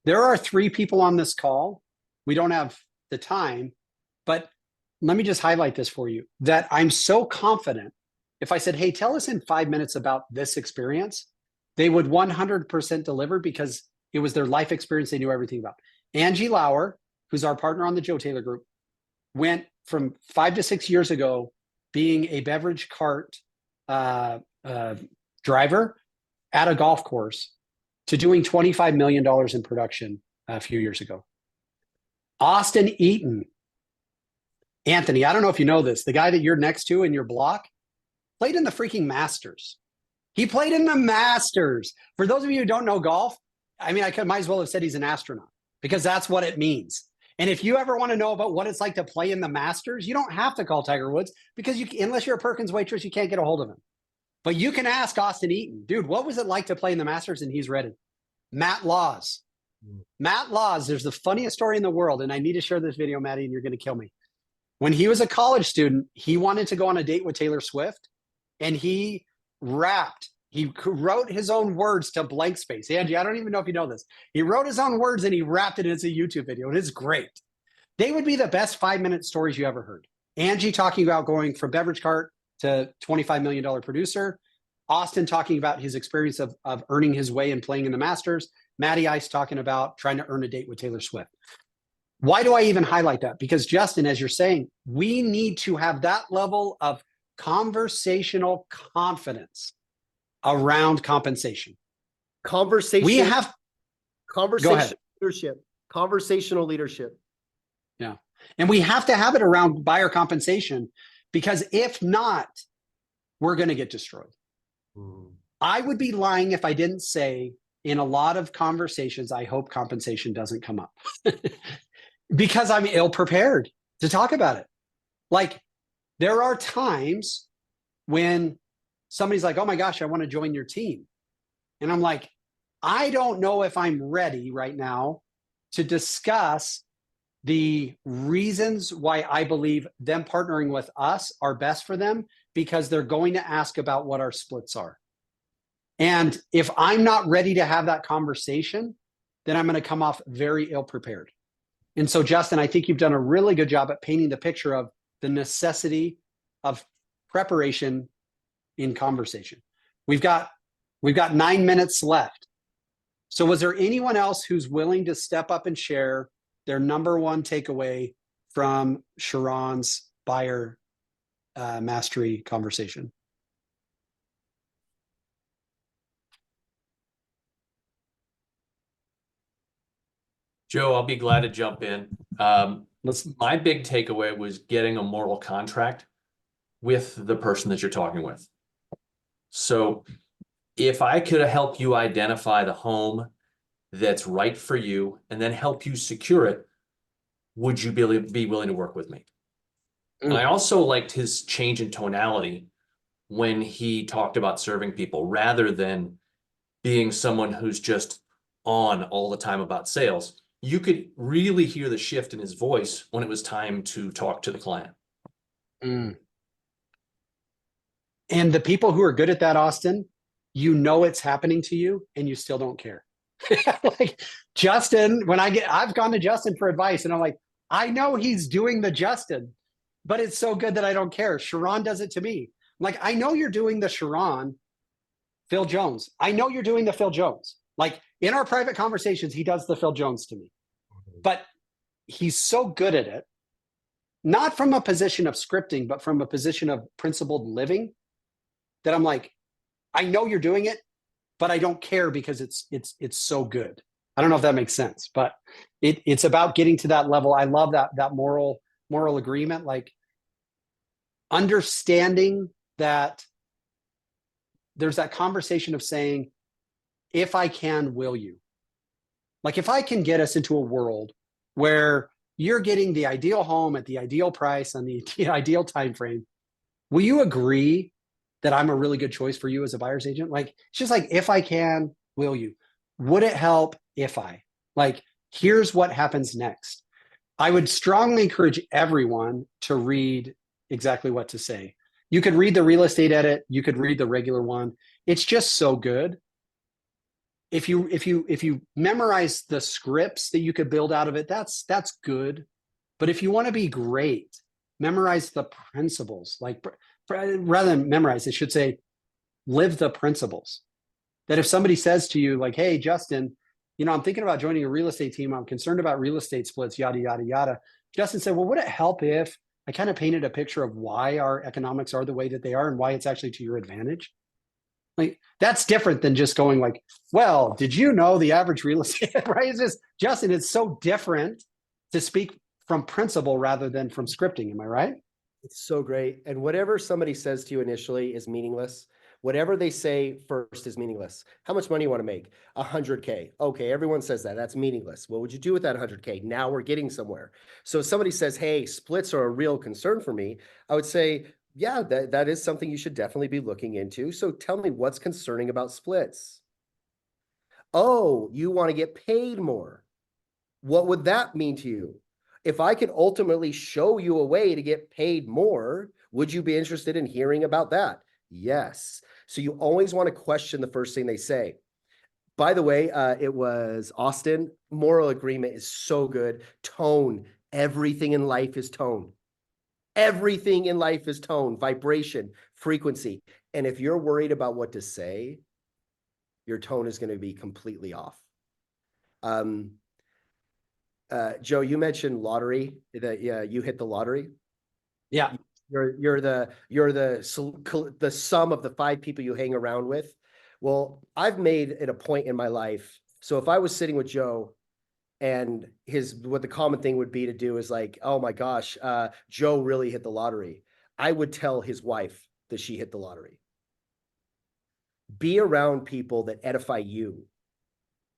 There are 3 people on this call. We don't have the time, but let me just highlight this for you, that I'm so confident. If I said, hey, tell us in 5 minutes about this experience, they would 100% deliver because it was their life experience they knew everything about. Angie Lauer, who's our partner on the Joe Taylor Group, went from 5 to 6 years ago being a beverage cart driver at a golf course to doing $25 million in production a few years ago. Austin Eaton, Anthony, I don't know if you know this, the guy that you're next to in your block played in the freaking Masters. He played in the Masters. For those of you who don't know golf, I mean, might as well have said he's an astronaut because that's what it means. And if you ever want to know about what it's like to play in the Masters, you don't have to call Tiger Woods because unless you're a Perkins waitress, you can't get a hold of him. But you can ask Austin Eaton, dude, what was it like to play in the Masters? And he's ready. Matt Laws. Matt Laws, there's the funniest story in the world. And I need to share this video, Maddie, and you're going to kill me. When he was a college student, he wanted to go on a date with Taylor Swift. And he wrote his own words to blank space. Angie, I don't even know if you know this. He wrote his own words and he rapped it as a YouTube video. And it's great. They would be the best 5-minute stories you ever heard. Angie talking about going from beverage cart to $25 million producer. Austin talking about his experience of earning his way and playing in the Masters. Matty Ice talking about trying to earn a date with Taylor Swift. Why do I even highlight that? Because Justin, as you're saying, we need to have that level of conversational confidence around compensation. Conversational leadership. Conversational leadership. Yeah. And we have to have it around buyer compensation because if not, we're going to get destroyed. I would be lying if I didn't say in a lot of conversations, I hope compensation doesn't come up because I'm ill prepared to talk about it. Like, there are times when somebody's like, oh my gosh, I want to join your team. And I'm like, I don't know if I'm ready right now to discuss the reasons why I believe them partnering with us are best for them because they're going to ask about what our splits are. And if I'm not ready to have that conversation, then I'm going to come off very ill prepared. And so, Justin, I think you've done a really good job at painting the picture of the necessity of preparation in conversation. We've got 9 minutes left. So was there anyone else who's willing to step up and share their number one takeaway from Sharon's buyer mastery conversation? Joe, I'll be glad to jump in. My big takeaway was getting a moral contract with the person that you're talking with. So if I could help you identify the home that's right for you and then help you secure it, would you be willing to work with me? And I also liked his change in tonality when he talked about serving people rather than being someone who's just on all the time about sales. You could really hear the shift in his voice when it was time to talk to the client. Mm. And the people who are good at that, Austin, you know it's happening to you and you still don't care. Like Justin, I've gone to Justin for advice and I'm like, I know he's doing the Justin, but it's so good that I don't care. Sharon does it to me. I'm like, I know you're doing the Sharon, Phil Jones. I know you're doing the Phil Jones. Like in our private conversations, he does the Phil Jones to me, but he's so good at it, not from a position of scripting, but from a position of principled living, that I'm like, I know you're doing it, but I don't care because it's so good. I don't know if that makes sense, but it's about getting to that level. I love that moral agreement, like understanding that there's that conversation of saying, if I can, will you? Like if I can get us into a world where you're getting the ideal home at the ideal price on the ideal time frame, will you agree that I'm a really good choice for you as a buyer's agent? Like, it's just like, if I can, will you? Would it help if I? Like, here's what happens next. I would strongly encourage everyone to read Exactly What to Say. You could read the real estate edit. You could read the regular one. It's just so good. If you memorize the scripts that you could build out of it, that's good. But if you want to be great, memorize the principles. Like rather than memorize, it should say, live the principles. That if somebody says to you, like, hey, Justin, I'm thinking about joining a real estate team. I'm concerned about real estate splits, yada, yada, yada. Justin said, well, would it help if I kind of painted a picture of why our economics are the way that they are and why it's actually to your advantage? Like, that's different than just going like, well, did you know the average real estate, right? It's just, Justin, it's so different to speak from principle rather than from scripting. Am I right? It's so great. And whatever somebody says to you initially is meaningless. Whatever they say first is meaningless. How much money you want to make? 100K. Okay, everyone says that. That's meaningless. What would you do with that 100K? Now we're getting somewhere. So if somebody says, hey, splits are a real concern for me, I would say, yeah, that is something you should definitely be looking into. So tell me, what's concerning about splits? Oh, you want to get paid more. What would that mean to you? If I could ultimately show you a way to get paid more, would you be interested in hearing about that? Yes. So you always want to question the first thing they say. By the way, it was Austin. Moral agreement is so good. Tone. Everything in life is tone. Everything in life is tone, vibration, frequency. And if you're worried about what to say, your tone is going to be completely off. Joe, you mentioned lottery, that you hit the lottery. Yeah. You're the sum of the 5 people you hang around with. Well, I've made it a point in my life. So if I was sitting with Joe and what the common thing would be to do is like, oh my gosh, Joe really hit the lottery, I would tell his wife that she hit the lottery. Be around people that edify you.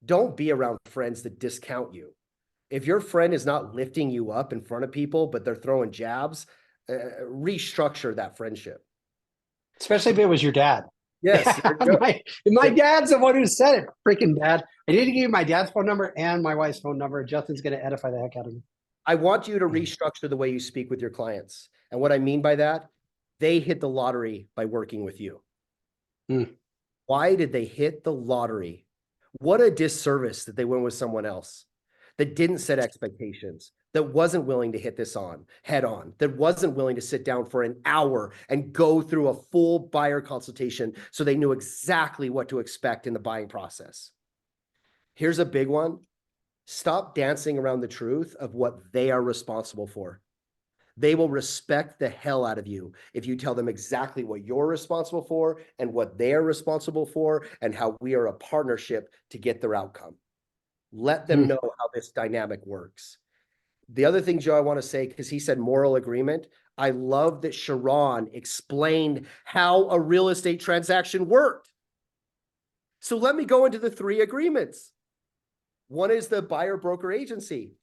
Don't be around friends that discount you. If your friend is not lifting you up in front of people, but they're throwing jabs, restructure that friendship. Especially if it was your dad. Yes. my dad's the one who said it. Freaking dad. I need to give you my dad's phone number and my wife's phone number. Justin's going to edify the heck out of me. I want you to restructure the way you speak with your clients. And what I mean by that, they hit the lottery by working with you. Why did they hit the lottery? What a disservice that they went with someone else that didn't set expectations, that wasn't willing to hit this on head on, that wasn't willing to sit down for an hour and go through a full buyer consultation so they knew exactly what to expect in the buying process. Here's a big one. Stop dancing around the truth of what they are responsible for. They will respect the hell out of you if you tell them exactly what you're responsible for and what they're responsible for and how we are a partnership to get their outcome. Let them know how this dynamic works. The other thing, Joe, I want to say, because he said moral agreement, I love that Sharon explained how a real estate transaction worked. So let me go into the 3 agreements. One is the buyer broker agency.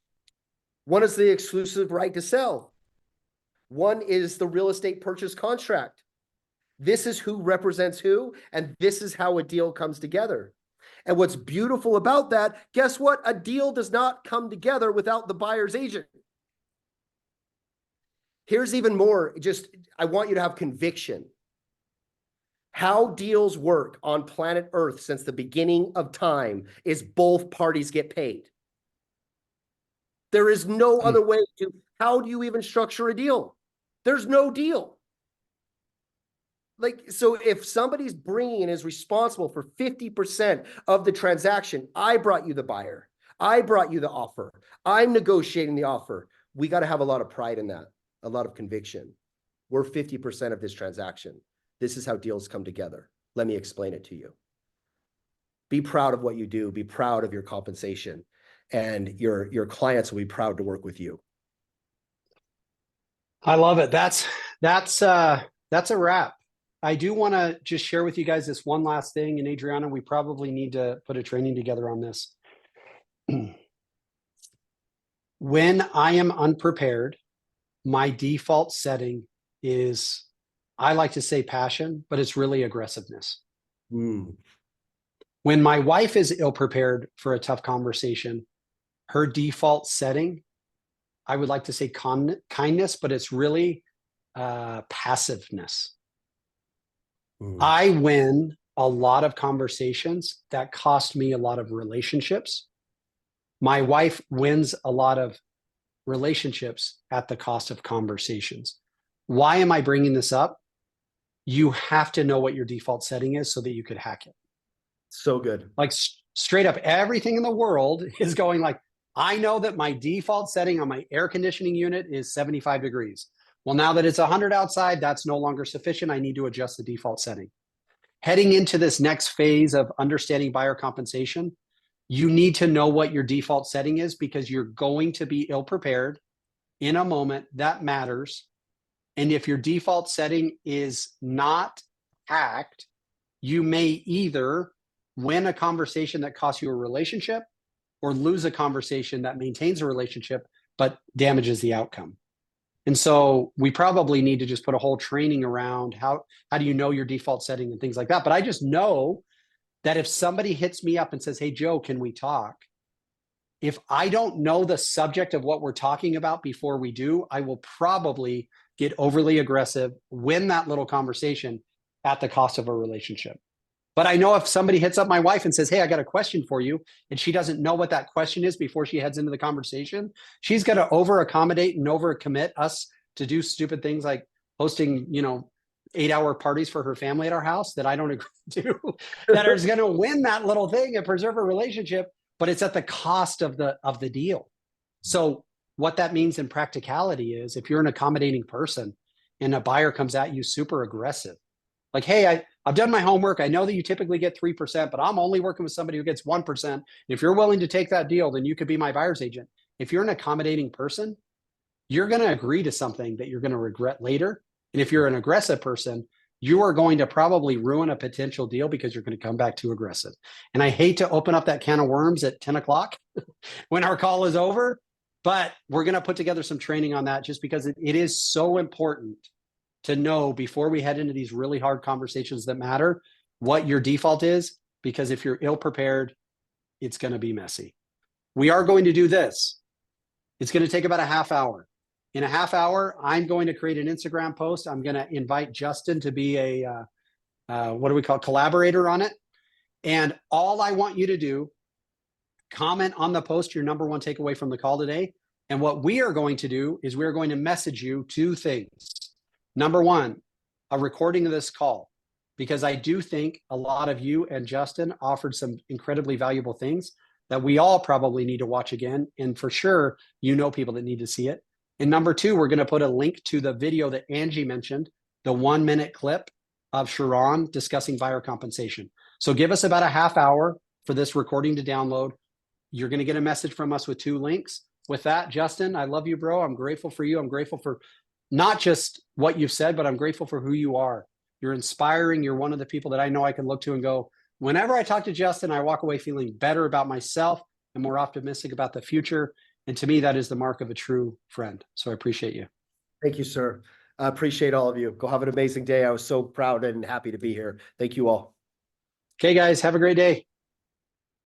One is the exclusive right to sell. One is the real estate purchase contract. This is who represents who, and this is how a deal comes together. And what's beautiful about that, guess what? A deal does not come together without the buyer's agent. Here's even more, I want you to have conviction. How deals work on planet Earth since the beginning of time is both parties get paid. There is no other way to, how do you even structure a deal? There's no deal. Like, so if somebody's bringing and is responsible for 50% of the transaction, I brought you the buyer, I brought you the offer, I'm negotiating the offer. We got to have a lot of pride in that, a lot of conviction. We're 50% of this transaction. This is how deals come together. Let me explain it to you. Be proud of what you do. Be proud of your compensation, and your clients will be proud to work with you. I love it. That's a wrap. I do want to just share with you guys this one last thing. And Adriana, we probably need to put a training together on this. When I am unprepared, my default setting is, I like to say passion, but it's really aggressiveness. When my wife is ill-prepared for a tough conversation, her default setting, I would like to say kindness, but it's really passiveness. I win a lot of conversations that cost me a lot of relationships. My wife wins a lot of relationships at the cost of conversations. Why am I bringing this up? You have to know what your default setting is so that you could hack it. So good. Like straight up, everything in the world is going like, I know that my default setting on my air conditioning unit is 75 degrees. Well, now that it's 100 outside, that's no longer sufficient. I need to adjust the default setting. Heading into this next phase of understanding buyer compensation, you need to know what your default setting is, because you're going to be ill-prepared in a moment that matters. And if your default setting is not hacked, you may either win a conversation that costs you a relationship or lose a conversation that maintains a relationship but damages the outcome. And so we probably need to just put a whole training around how do you know your default setting and things like that. But I just know that if somebody hits me up and says, hey, Joe, can we talk? If I don't know the subject of what we're talking about before we do, I will probably get overly aggressive, win that little conversation at the cost of a relationship. But I know if somebody hits up my wife and says, hey, I got a question for you, and she doesn't know what that question is before she heads into the conversation, she's going to over accommodate and over commit us to do stupid things like hosting, 8-hour parties for her family at our house that I don't agree to, that is going to win that little thing and preserve a relationship, but it's at the cost of the deal. So what that means in practicality is, if you're an accommodating person and a buyer comes at you super aggressive, like, hey, I've done my homework. I know that you typically get 3%, but I'm only working with somebody who gets 1%. If you're willing to take that deal, then you could be my buyer's agent. If you're an accommodating person, you're going to agree to something that you're going to regret later. And if you're an aggressive person, you are going to probably ruin a potential deal because you're going to come back too aggressive. And I hate to open up that can of worms at 10 o'clock when our call is over, but we're going to put together some training on that, just because it is so important to know before we head into these really hard conversations that matter what your default is, because if you're ill prepared, it's going to be messy. We are going to do this. It's going to take about a half hour. In a half hour, I'm going to create an Instagram post. I'm going to invite Justin to be a, collaborator on it. And all I want you to do, comment on the post your number one takeaway from the call today. And what we are going to do is we're going to message you 2 things. Number one, a recording of this call, because I do think a lot of you and Justin offered some incredibly valuable things that we all probably need to watch again. And for sure, people that need to see it. And number 2, we're going to put a link to the video that Angie mentioned, the 1-minute clip of Sharon discussing buyer compensation. So give us about a half hour for this recording to download. You're going to get a message from us with 2 links. with that, Justin, I love you, bro. I'm grateful for you. I'm grateful for not just what you've said, but I'm grateful for who you are. You're inspiring. You're one of the people that I know I can look to and go, whenever I talk to Justin, I walk away feeling better about myself and more optimistic about the future. And to me, that is the mark of a true friend. So I appreciate you. Thank you, sir. I appreciate all of you. Go have an amazing day. I was so proud and happy to be here. Thank you all. Okay, guys, have a great day.